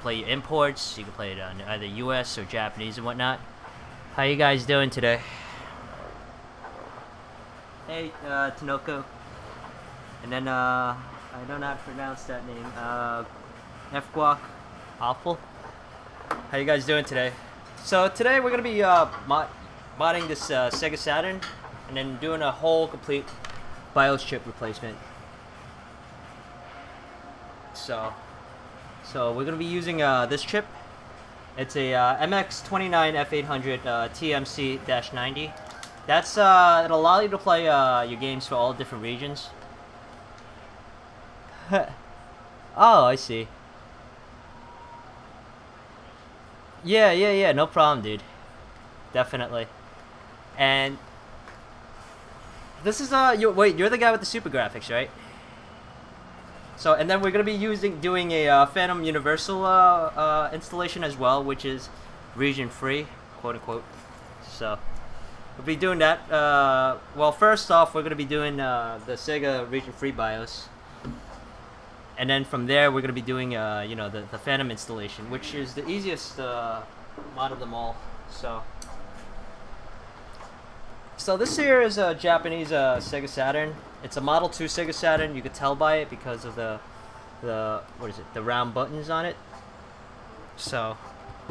play your imports. You can play it on either US or Japanese and whatnot. How you guys doing today? Hey, Tanoko. And then, I don't know how to pronounce that name. F-Guac. Awful. How you guys doing today? So today we're going to be modding this Sega Saturn and then doing a whole complete BIOS chip replacement. So we're going to be using this chip. It's a MX29F800 TMC-90. That's it'll allow you to play your games for all different regions. Oh, I see. Yeah, no problem, dude. Definitely. And this is wait, you're the guy with the super graphics, right? So, and then we're gonna be doing a Phantom Universal installation as well, which is region free, quote unquote. So we'll be doing that. Well, first off, we're gonna be doing the Sega region free BIOS. And then from there, we're going to be doing, the Phantom installation, which is the easiest mod of them all. So this here is a Japanese Sega Saturn. It's a Model 2 Sega Saturn. You could tell by it because of the round buttons on it. So,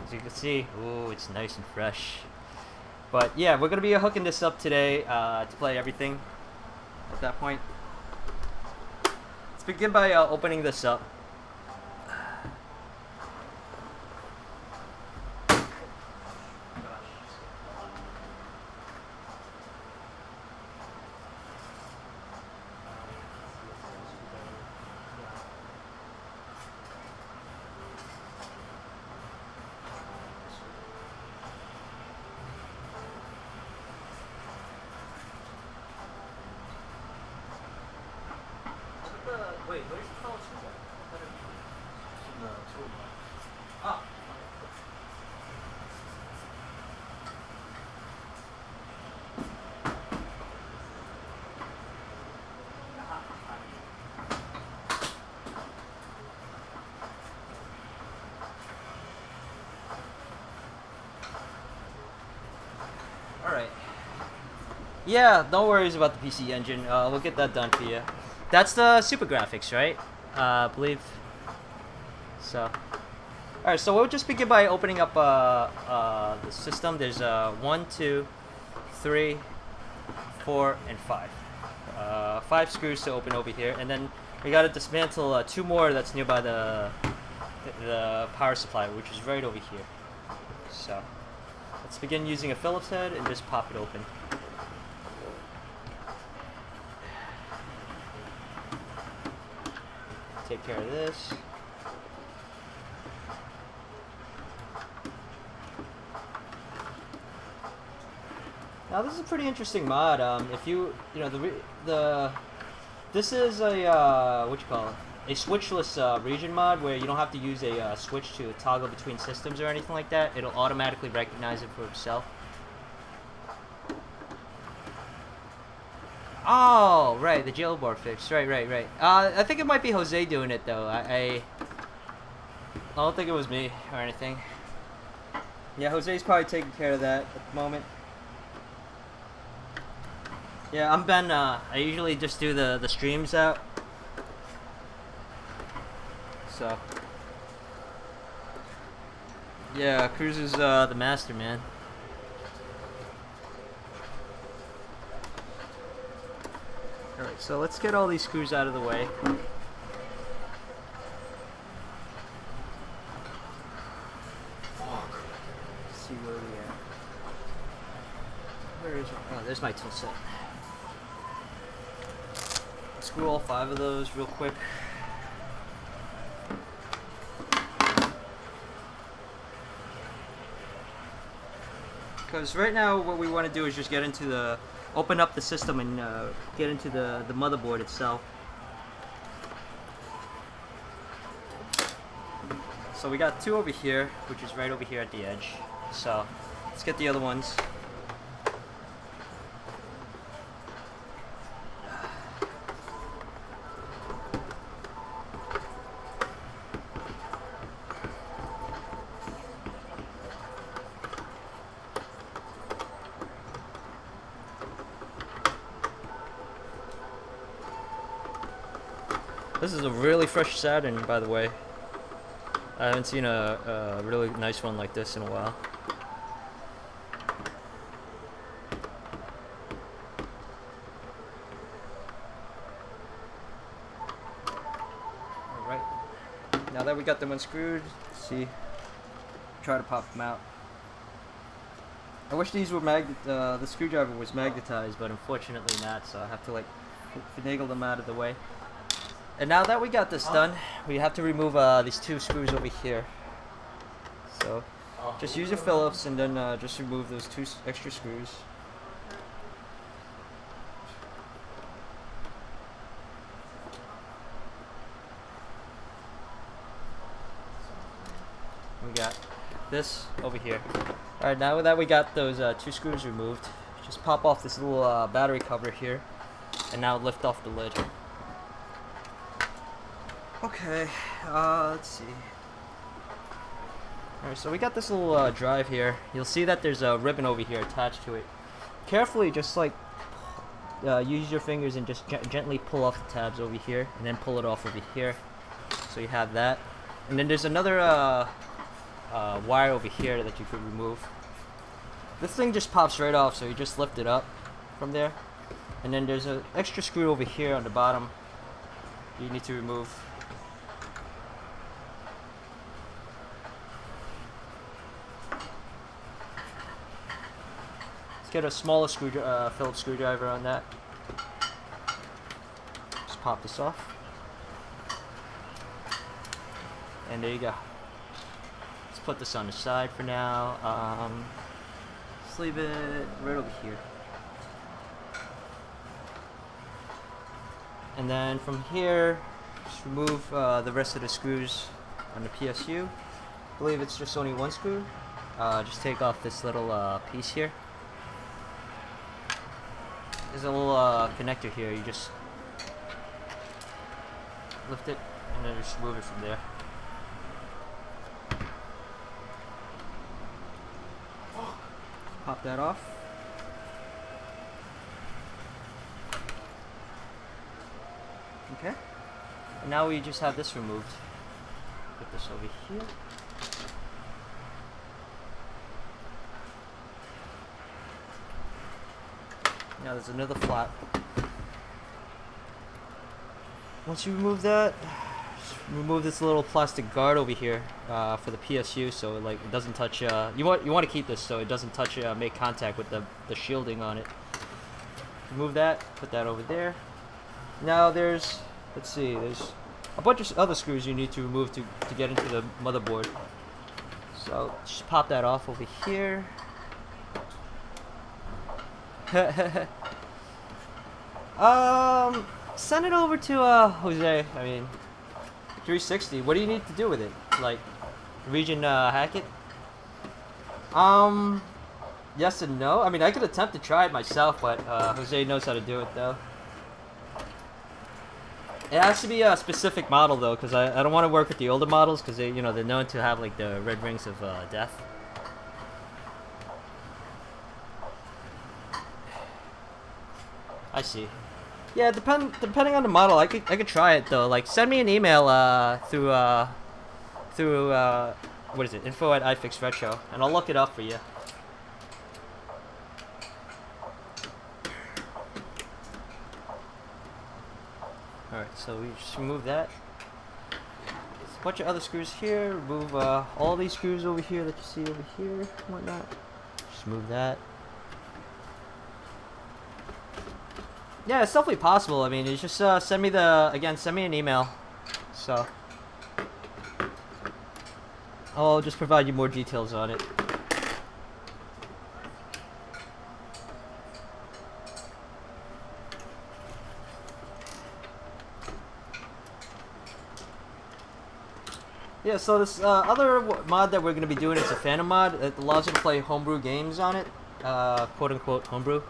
as you can see, ooh, it's nice and fresh. But yeah, we're going to be hooking this up today to play everything at that point. Let's begin by opening this up. Wait, where's the phone screwdriver? No, toolbar. Alright. Yeah, no worries about the PC engine. We'll get that done for you. That's the super graphics, right? I believe. So, alright. So we'll just begin by opening up the system. There's 1, 2, 3, 4, and 5. 5 screws to open over here, and then we gotta dismantle 2 more that's nearby the power supply, which is right over here. So let's begin using a Phillips head and just pop it open. Take care of this. Now this is a pretty interesting mod. If this is a what you call it? A switchless region mod where you don't have to use a switch to toggle between systems or anything like that. It'll automatically recognize it for itself. Oh, right, the jailboard fix. Right. I think it might be Jose doing it, though. I don't think it was me or anything. Yeah, Jose's probably taking care of that at the moment. Yeah, I'm Ben. I usually just do the streams out. So. Yeah, Cruz is the master, man. Alright, so let's get all these screws out of the way. Let's see where we are. Where is it? Oh, there's my tool set. Screw all 5 of those real quick. Because right now what we want to do is just open up the system and get into the motherboard itself. So we got 2 over here, which is right over here at the edge. So let's get the other ones. This is a really fresh Saturn, by the way. I haven't seen a really nice one like this in a while. Alright. Now that we got them unscrewed, let's see. Try to pop them out. I wish these were the screwdriver was magnetized, but unfortunately not, so I have to like finagle them out of the way. And now that we got this done, we have to remove these two screws over here. So just use your Phillips and then just remove those two extra screws. We got this over here. Alright, now that we got those two screws removed, just pop off this little battery cover here, and now lift off the lid. Okay, let's see. Alright, so we got this little drive here. You'll see that there's a ribbon over here attached to it. Carefully, just like use your fingers and just gently pull off the tabs over here, and then pull it off over here. So you have that. And then there's another wire over here that you could remove. This thing just pops right off, so you just lift it up from there. And then there's an extra screw over here on the bottom you need to remove. Let's get a smaller Phillips screwdriver on that. Just pop this off. And there you go. Let's put this on the side for now. Just leave it right over here. And then from here, just remove the rest of the screws on the PSU. I believe it's just only one screw. Just take off this little piece here. There's a little connector here. You just lift it and then just remove it from there. Pop that off. Okay. And now we just have this removed. Put this over here. Now there's another flap. Once you remove that, just remove this little plastic guard over here for the PSU, so it doesn't touch. You want to keep this so it doesn't touch, make contact with the shielding on it. Remove that. Put that over there. Now there's a bunch of other screws you need to remove to get into the motherboard. So just pop that off over here. Send it over to Jose. I mean, 360. What do you need to do with it? Like, region hack it? Yes and no. I mean, I could attempt to try it myself, but Jose knows how to do it though. It has to be a specific model though, because I don't want to work with the older models because they're known to have like the red rings of death. I see. Yeah, depending on the model, I could try it though. Like, send me an email through what is it? info@ifixretro, and I'll look it up for you. Alright, so we just remove that. There's a bunch of other screws here. Remove all these screws over here that you see over here and whatnot. Just move that. Yeah, it's definitely possible. I mean, it's just send me an email. So I'll just provide you more details on it. Yeah, so this other mod that we're going to be doing is a Phantom mod. It allows you to play homebrew games on it. Quote unquote homebrew.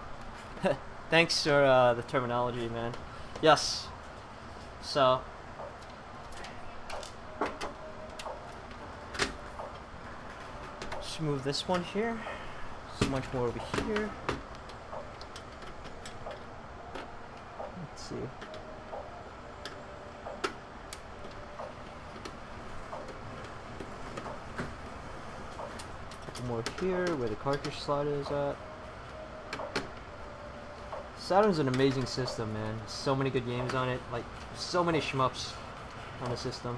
Thanks for the terminology, man. Yes. So. Just move this one here. So much more over here. Let's see. more here where the cartridge slot is at. Saturn's an amazing system, man. So many good games on it. Like, so many shmups on the system.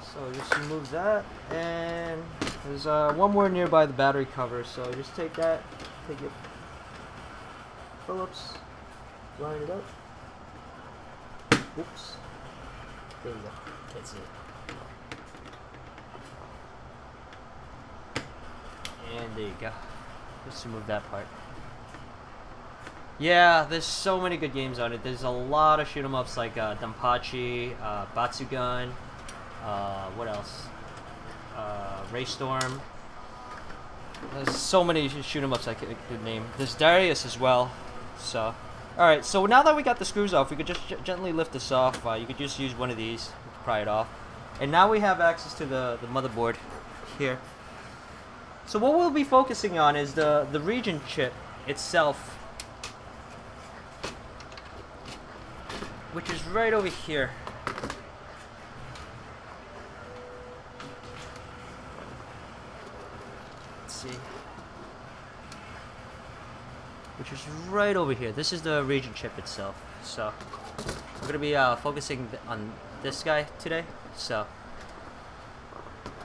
So just remove that, and there's one more nearby the battery cover. So just take that, take your Phillips, line it up. Oops. There you go. Can't see it. And there you go. Just remove that part. Yeah, there's so many good games on it. There's a lot of shoot 'em ups like Danpachi, Batsugun, what else? Raystorm. There's so many shoot 'em ups I could name. There's Darius as well. So, alright, so now that we got the screws off, we could just gently lift this off. You could just use one of these to pry it off. And now we have access to the motherboard here. So what we'll be focusing on is the region chip itself, which is right over here. Let's see. Which is right over here. This is the region chip itself. So we're gonna be focusing on this guy today. So,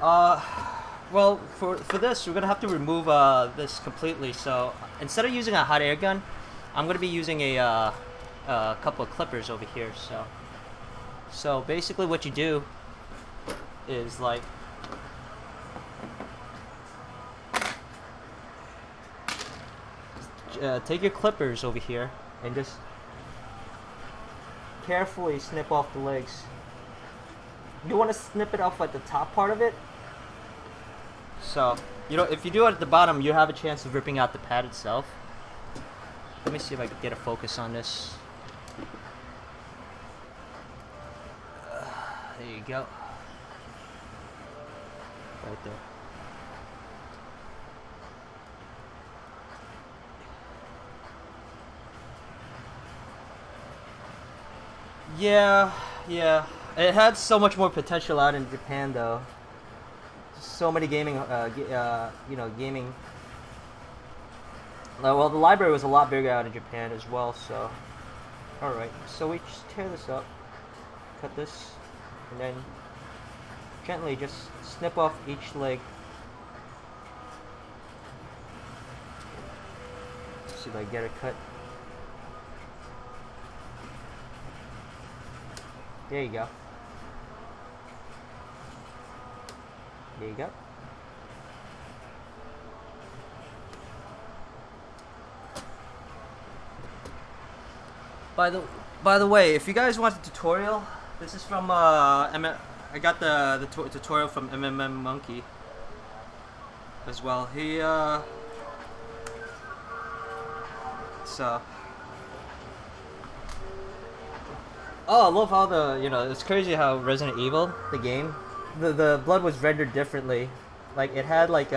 well, for this, we're gonna have to remove this completely. So instead of using a hot air gun, I'm gonna be using a couple of clippers over here. So basically, what you do is like. Take your clippers over here and just carefully snip off the legs. You want to snip it off at the top part of it. So, if you do it at the bottom, you have a chance of ripping out the pad itself. Let me see if I can get a focus on this. There you go. Right there. Yeah. It had so much more potential out in Japan, though. So many gaming, gaming. Well, the library was a lot bigger out in Japan as well. So, all right. So we just tear this up, cut this, and then gently just snip off each leg. Let's see if I get it cut. There you go. There you go. By the way, if you guys want a tutorial, this is from I got the tutorial from Monkey as well. He so. Oh, I love how it's crazy how Resident Evil, the game, the blood was rendered differently. Like, it had, like,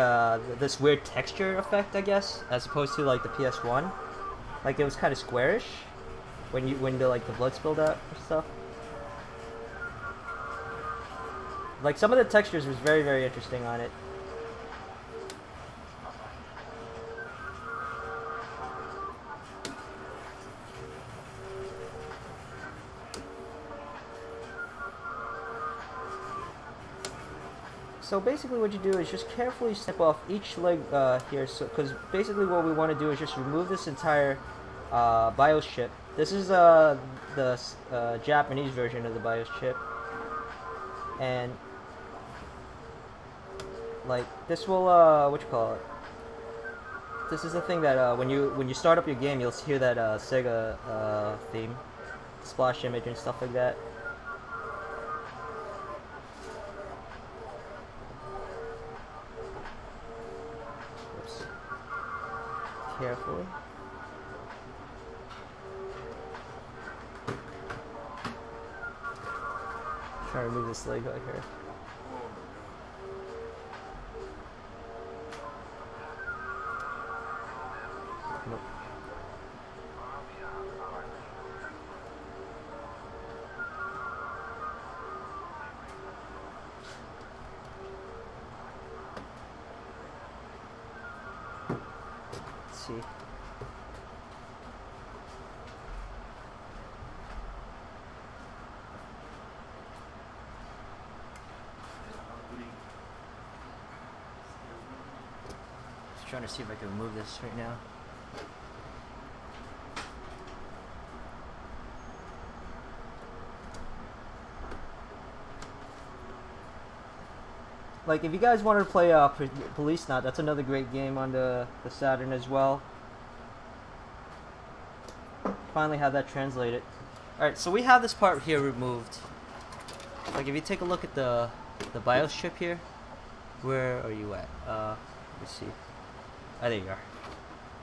this weird texture effect, I guess, as opposed to, like, the PS1. Like, it was kind of squarish when the blood spilled out or stuff. Like, some of the textures was very, very interesting on it. So basically what you do is just carefully snip off each leg here, because basically what we want to do is just remove this entire BIOS chip. This is the Japanese version of the BIOS chip, and like this will this is the thing that when you start up your game, you'll hear that Sega theme, splash image and stuff like that. Carefully. Try to remove this leg right here. Nope. see. Just trying to see if I can remove this right now. Like, if you guys wanted to play Police Knot, that's another great game on the Saturn as well. Finally have that translated. Alright, so we have this part here removed. Like, if you take a look at the BIOS chip here, where are you at? Let's see. Oh, there you are.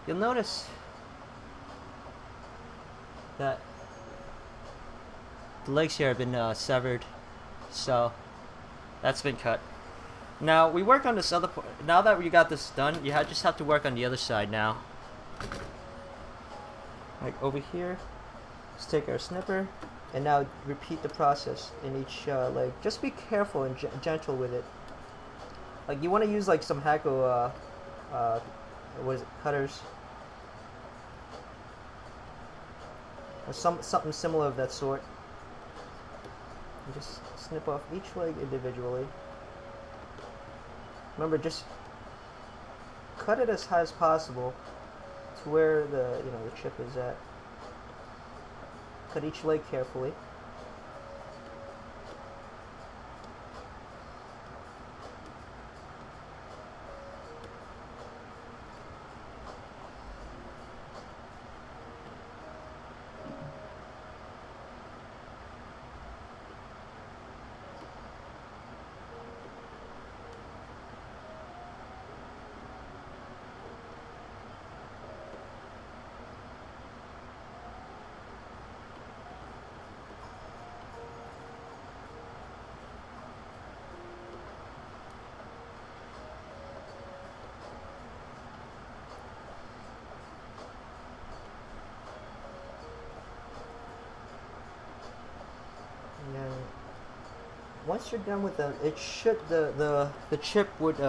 You'll notice that the legs here have been severed, so that's been cut. Now, we worked on this other part. Now that we got this done, you just have to work on the other side now. Like over here, let's take our snipper, and now repeat the process in each leg. Just be careful and gentle with it. Like, you want to use like some Hako, what is it, cutters. Or something similar of that sort. And just snip off each leg individually. Remember, just cut it as high as possible to where the chip is at. Cut each leg carefully. And then once you're done with it should the chip would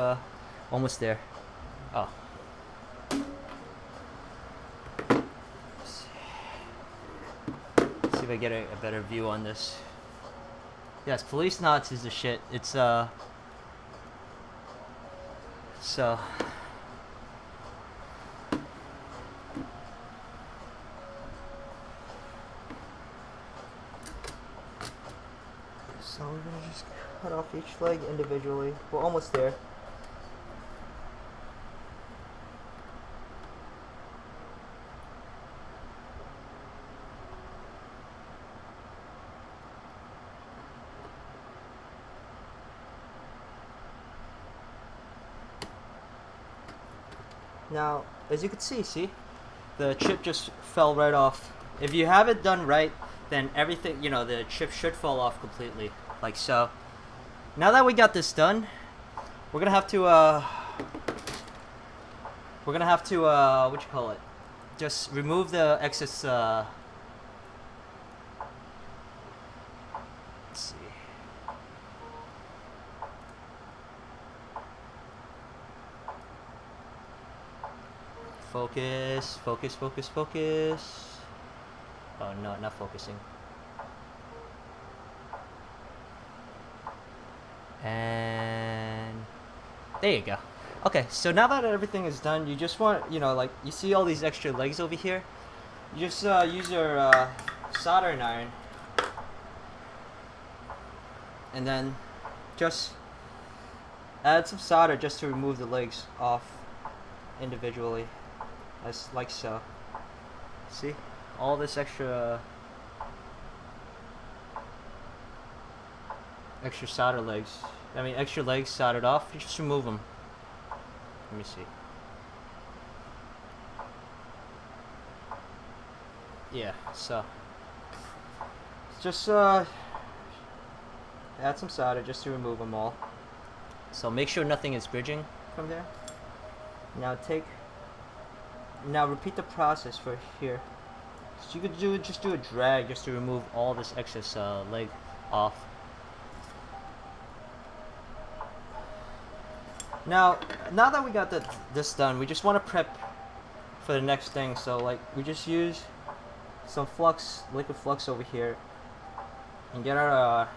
almost there. Oh. Let's see if I get a better view on this. Yes, Police Knots is the shit. It's so we're gonna just cut off each leg individually. We're almost there. Now, as you can see, the chip just fell right off. If you have it done right, then everything, the chip should fall off completely, like so. Now that we got this done, we're gonna have to, what you call it? Just remove the excess, let's see. Focus, focus, focus, focus. Oh no, not focusing. And there you go. Okay, so now that everything is done, you just want, like, you see all these extra legs over here? You just use your soldering iron. And then just add some solder just to remove the legs off individually. As like so. See? All this extra solder legs. Extra legs soldered off. You just remove them. Let me see. Yeah, so just add some solder just to remove them all. So make sure nothing is bridging from there. Now repeat the process for here. So you could just do a drag just to remove all this excess leg off. Now that we got this done, we just want to prep for the next thing. So like we just use some flux, liquid flux over here, and get our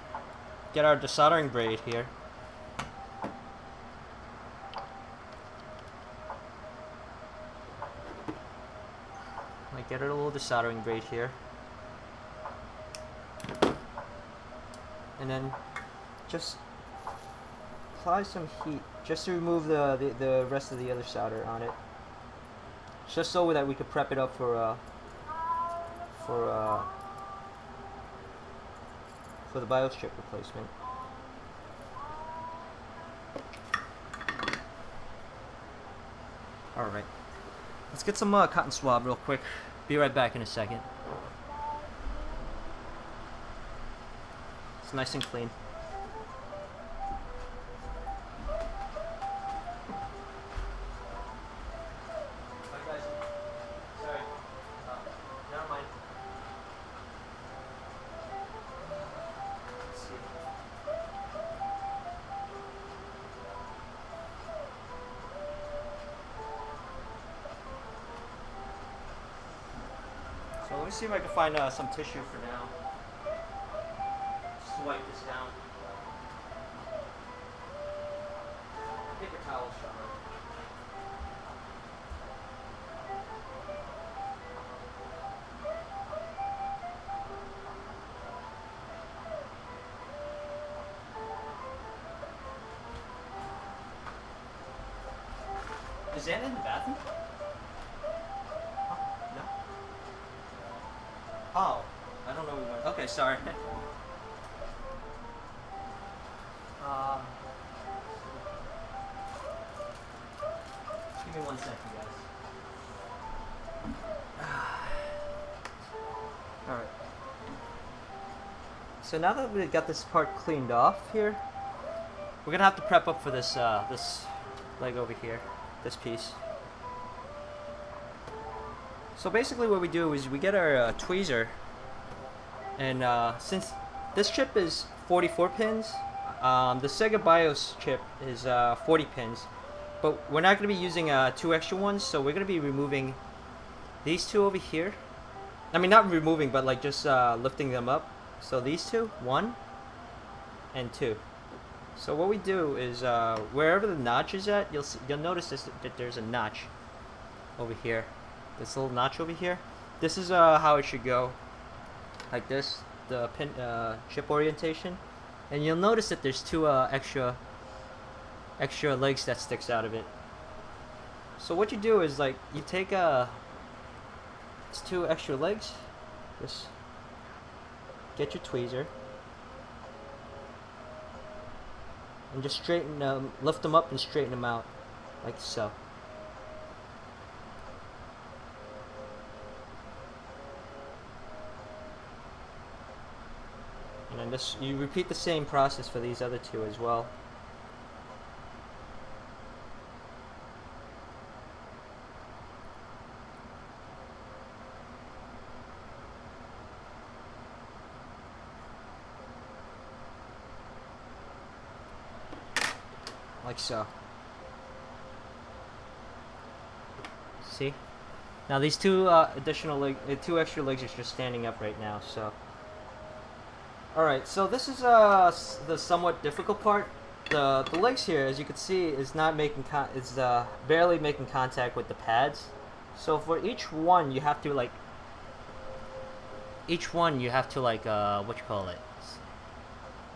desoldering braid here. Like get our little desoldering braid here, and then just apply some heat just to remove the rest of the other solder on it, just so that we could prep it up for the BIOS chip replacement. All right, let's get some cotton swab real quick. Be right back in a second. It's nice and clean. So let me see if I can find some tissue for now. Just wipe this down. Paper towel shower. Is Anna in the bathroom? No. Oh, I don't know. Okay, sorry. Give me 1 second, guys. All right. So now that we got this part cleaned off here, we're gonna have to prep up for this this leg over here, this piece. So basically what we do is we get our tweezer, and since this chip is 44 pins, the Sega BIOS chip is 40 pins, but we're not going to be using 2 extra ones, so we're going to be removing these 2 over here. I mean, not removing, but like just lifting them up. So these 2, 1 and 2. So what we do is wherever the notch is at, you'll notice that there's a notch over here. This little notch over here. This is how it should go, like this, the pin chip orientation, and you'll notice that there's 2 extra legs that sticks out of it. So what you do is like you take it's 2 extra legs. Just get your tweezer and just straighten lift them up and straighten them out like so. And then you repeat the same process for these other 2 as well. Like so. See? Now these 2 2 extra legs are just standing up right now, so. Alright, so this is the somewhat difficult part. The legs here, as you can see, is not making barely making contact with the pads. So for each one you have to like what you call it?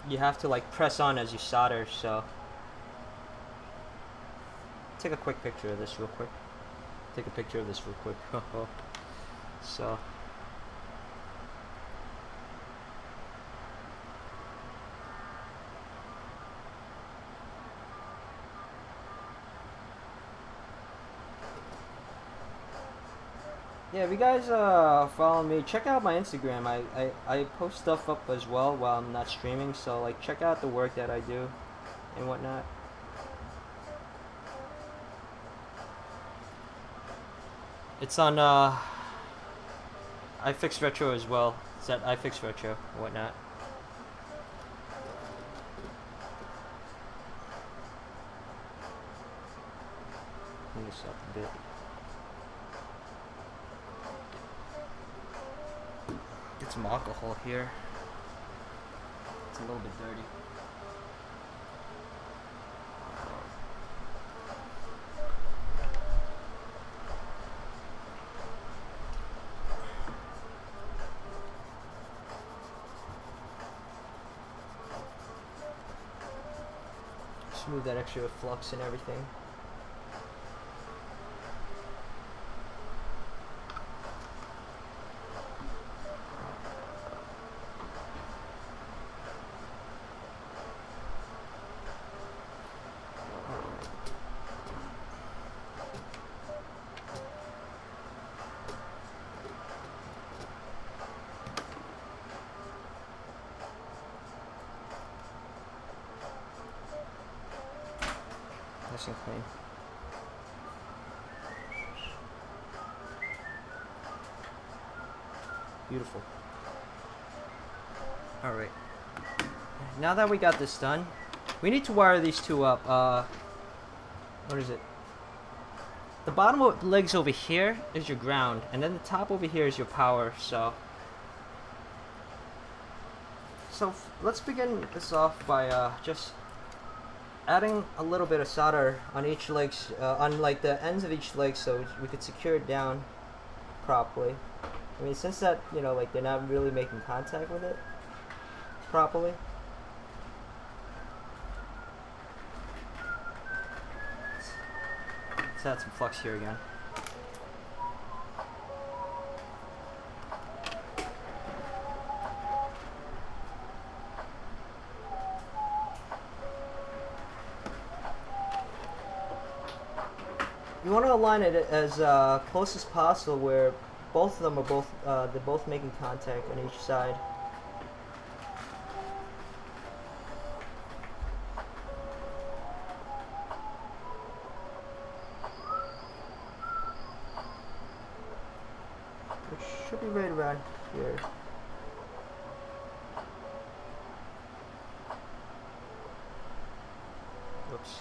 You have to like press on as you solder, so take a quick picture of this real quick. So yeah, if you guys follow me, check out my Instagram. I post stuff up as well while I'm not streaming, so like check out the work that I do and whatnot. It's on iFix Retro as well. It's at iFix Retro and whatnot. Clean this up a bit. Get some alcohol here. It's a little bit dirty. Smooth that extra flux and everything. Nice and clean. Beautiful. Alright. Now that we got this done, we need to wire these two up. What is it? The bottom of the legs over here is your ground, and then the top over here is your power, so let's begin this off by just adding a little bit of solder on each legs, on like the ends of each leg, so we could secure it down properly. I mean, since that, you know, like they're not really making contact with it properly. Let's add some flux here again. You want to align it as close as possible, where both of them are they're both making contact on each side. Which should be right around here. Whoops.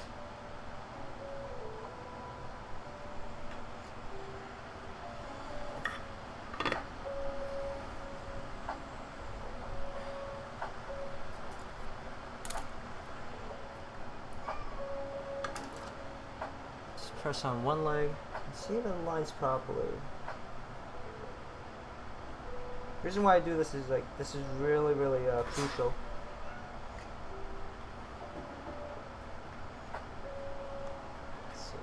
Press on one leg and see if it aligns properly. The reason why I do this is this is really crucial. Let's see.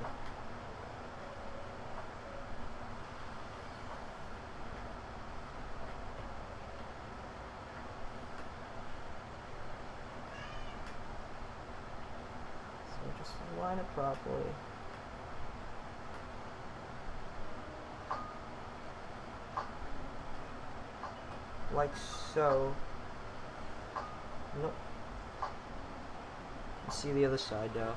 So just align it properly. Like so. Nope. Let's see the other side though.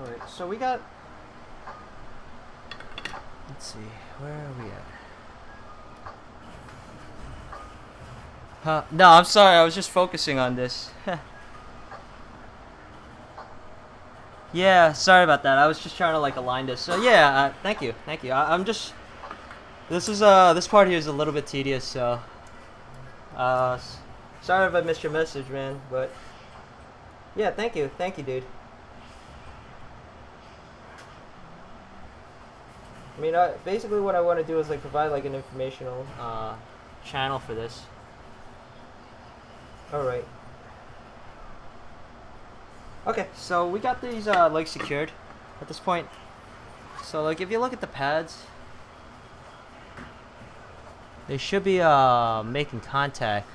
Alright, so we got, let's see, where are we at? No, I'm sorry, I was just focusing on this. Yeah, sorry about that, I was just trying to like align this. So yeah, thank you. I'm just, this part here is a little bit tedious, so, sorry if I missed your message, man, but, yeah, thank you, dude. I mean, basically what I want to do is like provide like an informational channel for this. Alright. Okay, so we got these legs secured at this point. So like if you look at the pads, they should be making contact,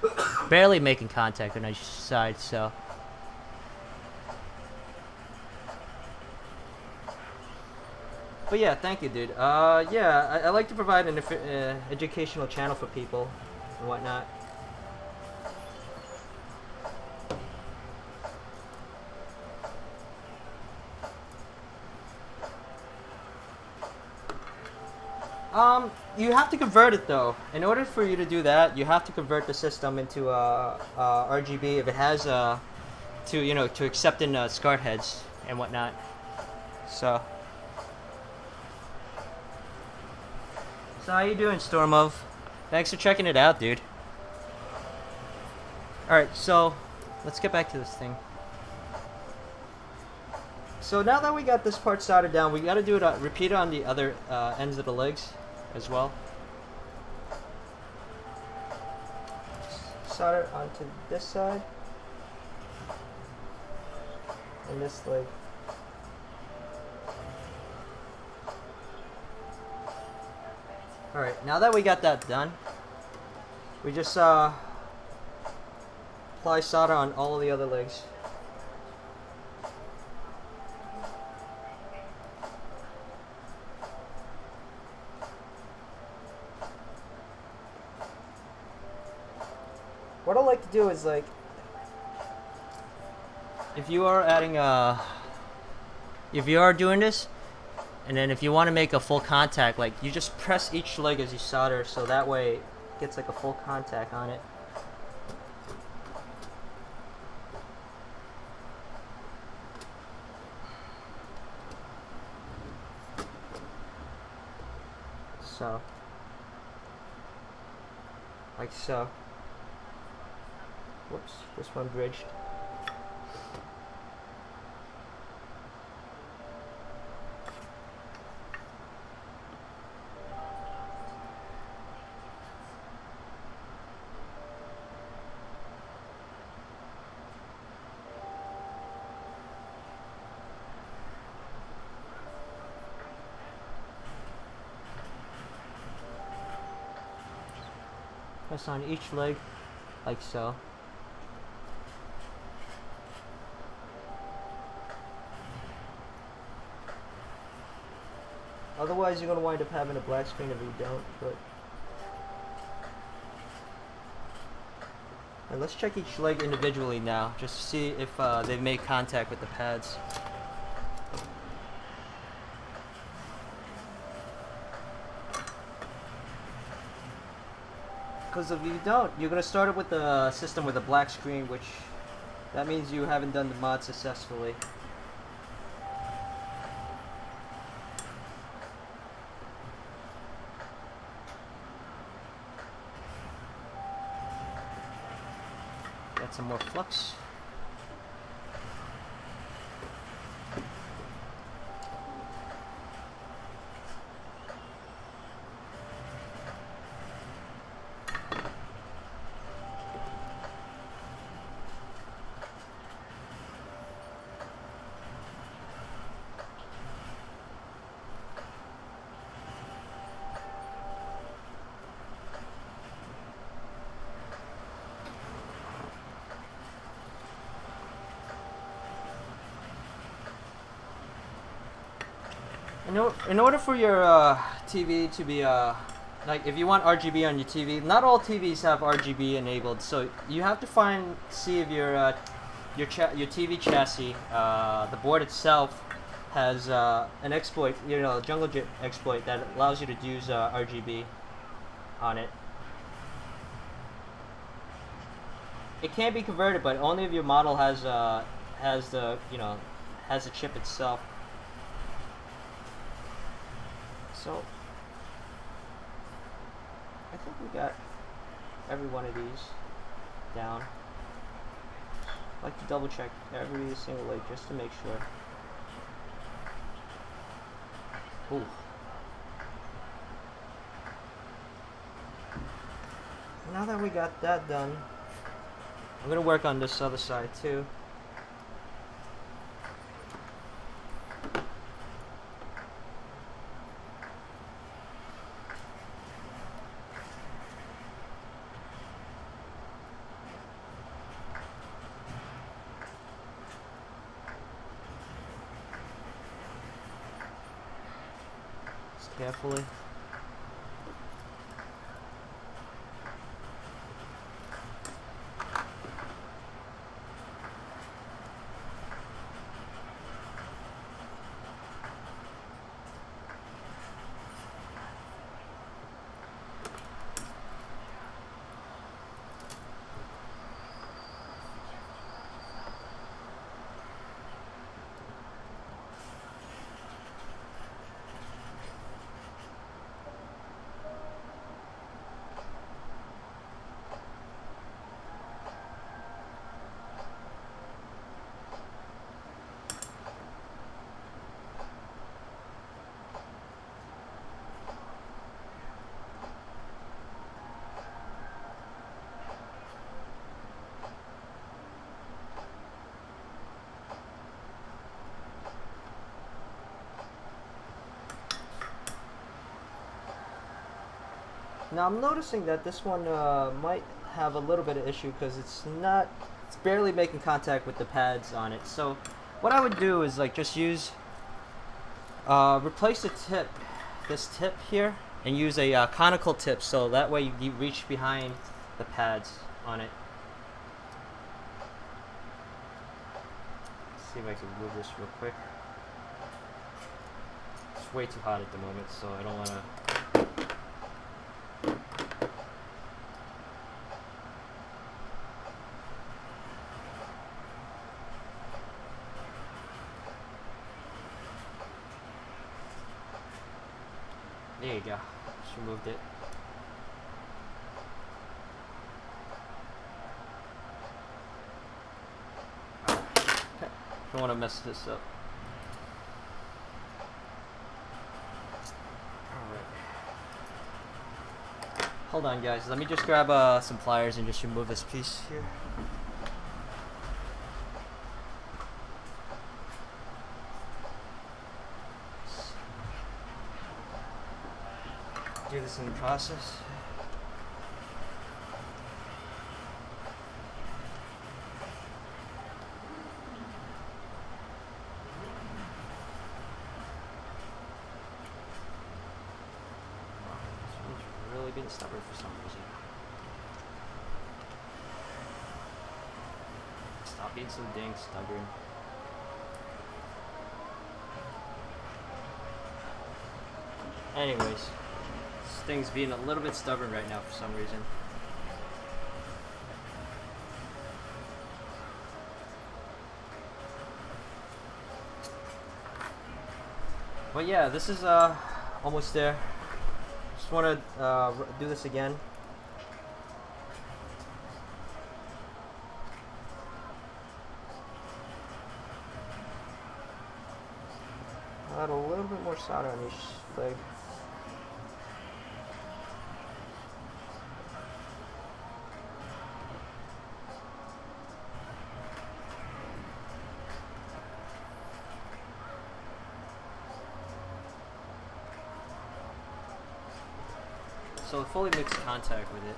barely making contact on each side, so But yeah, thank you, dude. Yeah, I like to provide an educational channel for people and whatnot. You have to convert it though. In order for you to do that, you have to convert the system into RGB if it has to accept in SCART heads and whatnot. So how you doing, Stormov? Thanks for checking it out, dude. Alright, so let's get back to this thing. So now that we got this part soldered down, we gotta do it, repeat it on the other ends of the legs as well. Solder onto this side and this leg. Alright, now that we got that done, we just apply solder on all of the other legs. What I like to do is, like, if you are adding if you are doing this, and then if you want to make a full contact, like, you just press each leg as you solder, so that way it gets like a full contact on it. So, like so. Whoops, this one bridged. Press on each leg, like so. Otherwise, you're going to wind up having a black screen if you don't. But and let's check each leg individually now, just to see if they've made contact with the pads. Because if you don't, you're going to start it with the system with a black screen, which that means you haven't done the mod successfully. Got some more flux. In order for your TV to be like, if you want RGB on your TV, not all TVs have RGB enabled, so you have to see if your TV chassis, the board itself, has an exploit, jungle jet exploit that allows you to use RGB on it. It can be converted, but only if your model has the chip itself. So, I think we got every one of these down. I like to double check every single leg just to make sure. Ooh. Now that we got that done, I'm gonna work on this other side too. carefully. Now I'm noticing that this one might have a little bit of issue because it's barely making contact with the pads on it. So what I would do is like just use, replace the tip, this tip here, and use a conical tip so that way you reach behind the pads on it. Let's see if I can move this real quick. It's way too hot at the moment, so I don't want to. There you go. Just removed it. Okay. Don't want to mess this up. Alright. Hold on, guys. Let me just grab some pliers and just remove this piece here. Do this in the process. This one's really being stubborn for some reason. Stop being so dang stubborn. Anyways. This thing's being a little bit stubborn right now for some reason. But yeah, this is almost there. Just want to do this again. Add a little bit more solder on each leg. So fully mixed contact with it.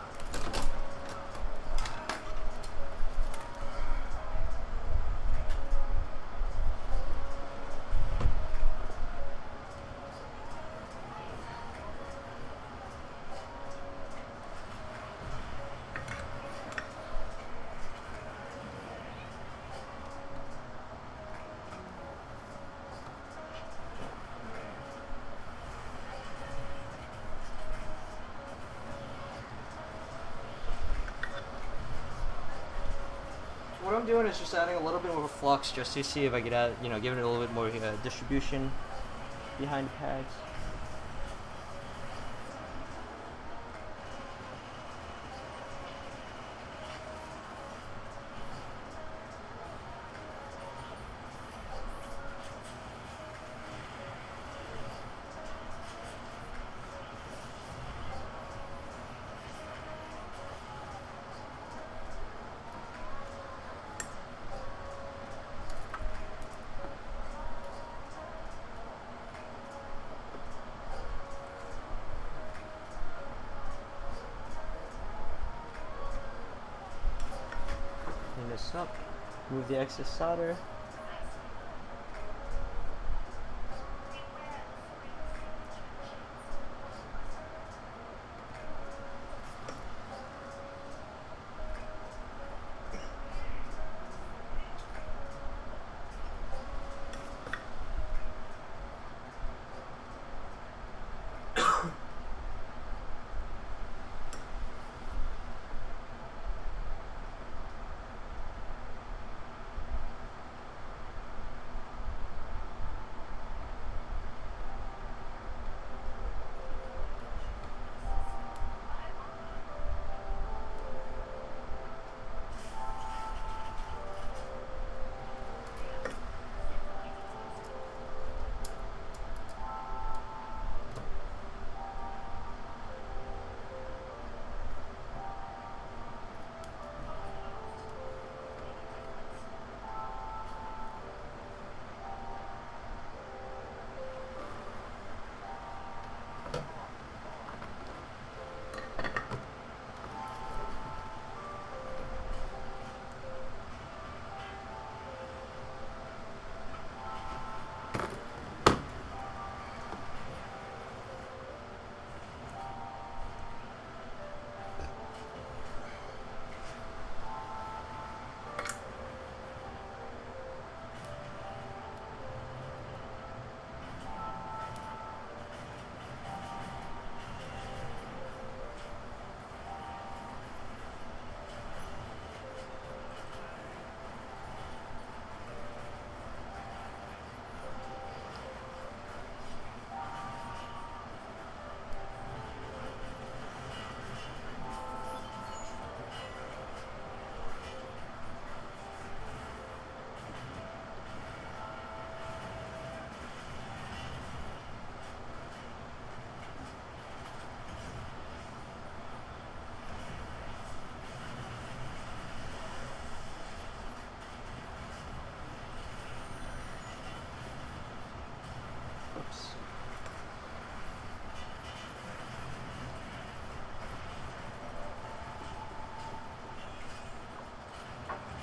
What I'm doing is just adding a little bit more flux just to see if I could add, give it a little bit more distribution behind the pads. This up, move the excess solder.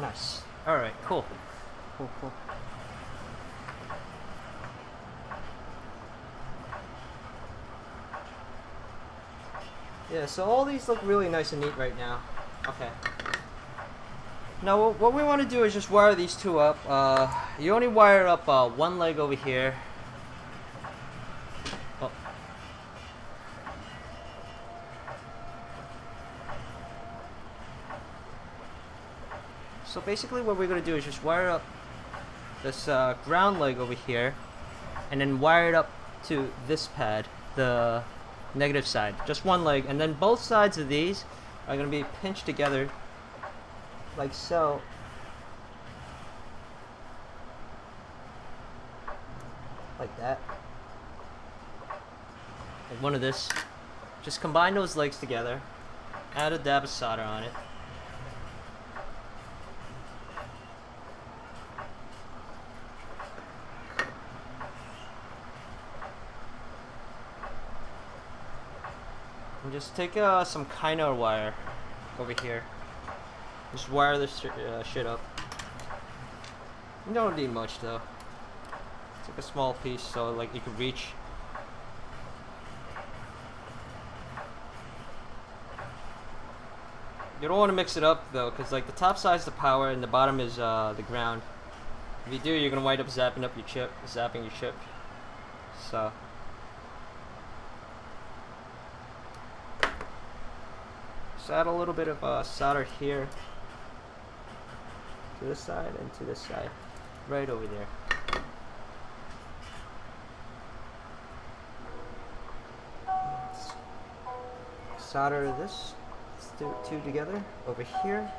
Nice. Alright, cool. Cool, cool. Yeah, so all these look really nice and neat right now. Okay. Now, what we want to do is just wire these two up. You only wire up one leg over here. Oh. So basically what we're going to do is just wire up this ground leg over here, and then wire it up to this pad, the negative side. Just one leg, and then both sides of these are going to be pinched together like so. Like that. Like one of this. Just combine those legs together. Add a dab of solder on it. And just take some Kynar wire over here. Just wire this shit up. You don't need much though. It's like a small piece so like you can reach. You don't want to mix it up though, because like the top side is the power and the bottom is the ground. If you do, you're gonna wind up zapping your chip. So just add a little bit of solder here to this side and to this side, right over there. Let's solder this. Let's do two together over here.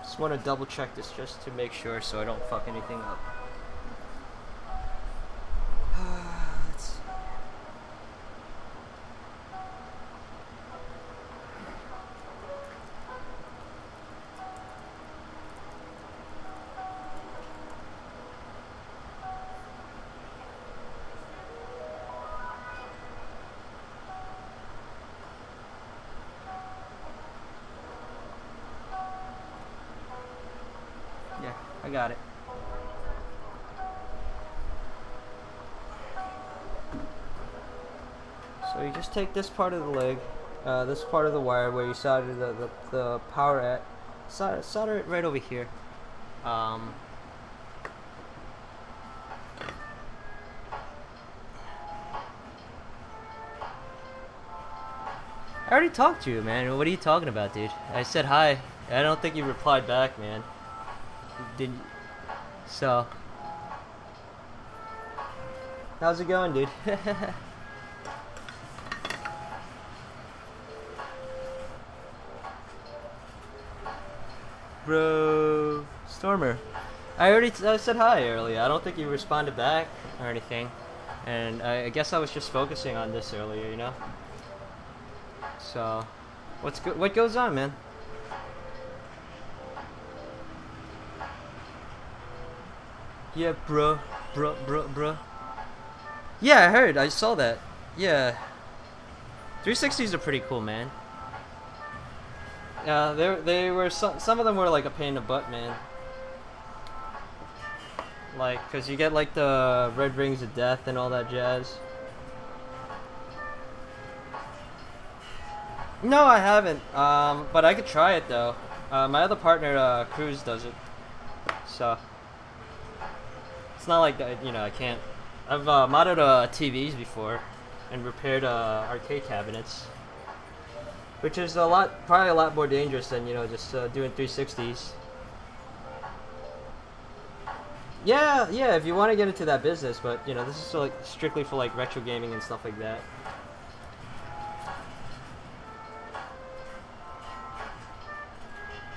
Just want to double check this just to make sure so I don't fuck anything up. Yeah, I got it. So you just take this part of the leg, this part of the wire where you soldered the power at, solder it right over here. I already talked to you, man. What are you talking about, dude? I said hi. I don't think you replied back, man. Didn't. So, how's it going, dude? Bro, Stormer. I said hi earlier. I don't think you responded back or anything, and I guess I was just focusing on this earlier, you know. So, what goes on, man? Yeah, bro. Yeah, I heard. I saw that. Yeah. 360s are pretty cool, man. Yeah, they were some of them were like a pain in the butt, man. Like, cause you get like the red rings of death and all that jazz. No, I haven't. But I could try it though. My other partner, Cruz, does it. So it's not like that, you know. I can't. I've modded TVs before and repaired arcade cabinets, which is probably a lot more dangerous than, you know, just doing 360s. Yeah, if you want to get into that business, but you know, this is like strictly for like retro gaming and stuff like that.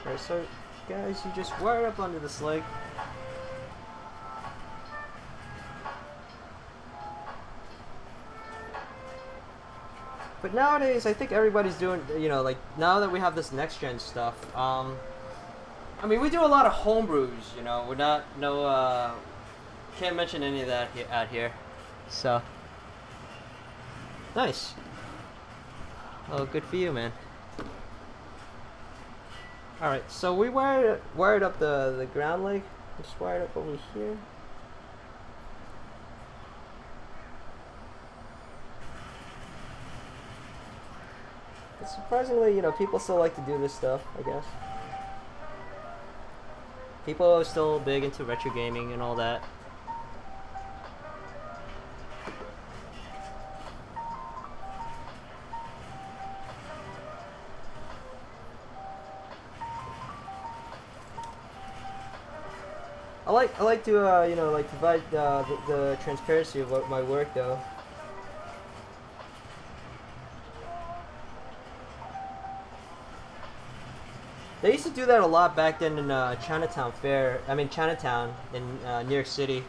Alright, so guys, you just wire up under this leg. But nowadays, I think everybody's doing, you know, like now that we have this next gen stuff. I mean, we do a lot of homebrews. You know, we're not can't mention any of that out here. So nice. Oh, good for you, man. All right, so we wired up the ground leg. Just wired up over here. But surprisingly, you know, people still like to do this stuff, I guess. People are still big into retro gaming and all that. I like to you know, like provide the transparency of what my work though. They used to do that a lot back then in Chinatown Chinatown in New York City.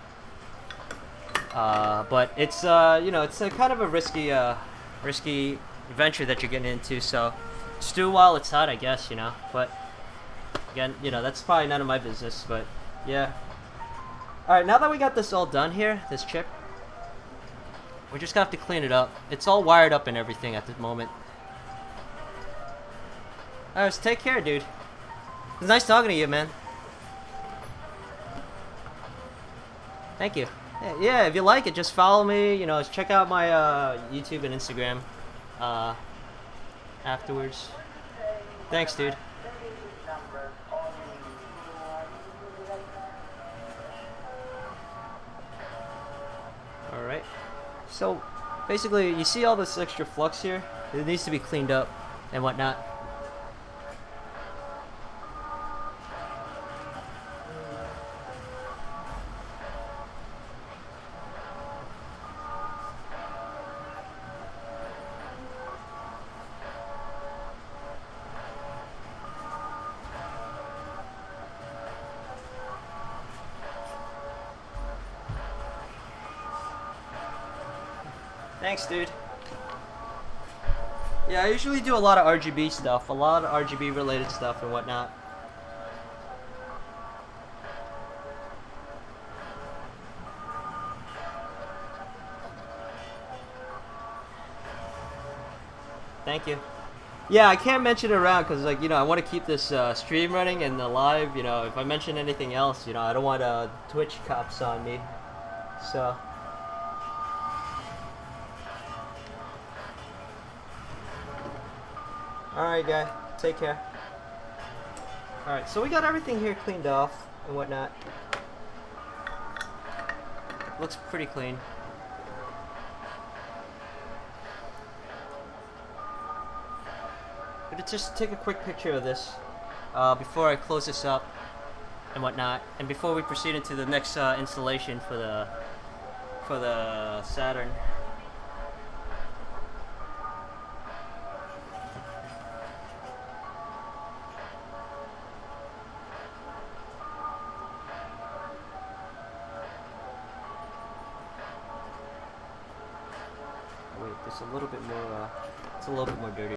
But it's you know, it's a kind of a risky venture that you're getting into. So just do it while it's hot, I guess. You know, but again, you know, that's probably none of my business. But yeah. All right, now that we got this all done here, this chip, we just have to clean it up. It's all wired up and everything at the moment. All right, so take care, dude. It's nice talking to you, man. Thank you. Yeah, if you like it, just follow me. You know, check out my YouTube and Instagram afterwards. Thanks, dude. Alright. So, basically, you see all this extra flux here? It needs to be cleaned up and whatnot. Thanks, dude. Yeah, I usually do a lot of RGB stuff, a lot of RGB related stuff and whatnot. Thank you. Yeah, I can't mention it around because, like, you know, I want to keep this stream running and alive. You know, if I mention anything else, you know, I don't want Twitch cops on me. So. Alright, guy. Take care. Alright, so we got everything here cleaned off and whatnot. Looks pretty clean. But just take a quick picture of this before I close this up and whatnot, and before we proceed into the next installation for the Saturn. Wait, there's a little bit more. It's a little bit more dirty.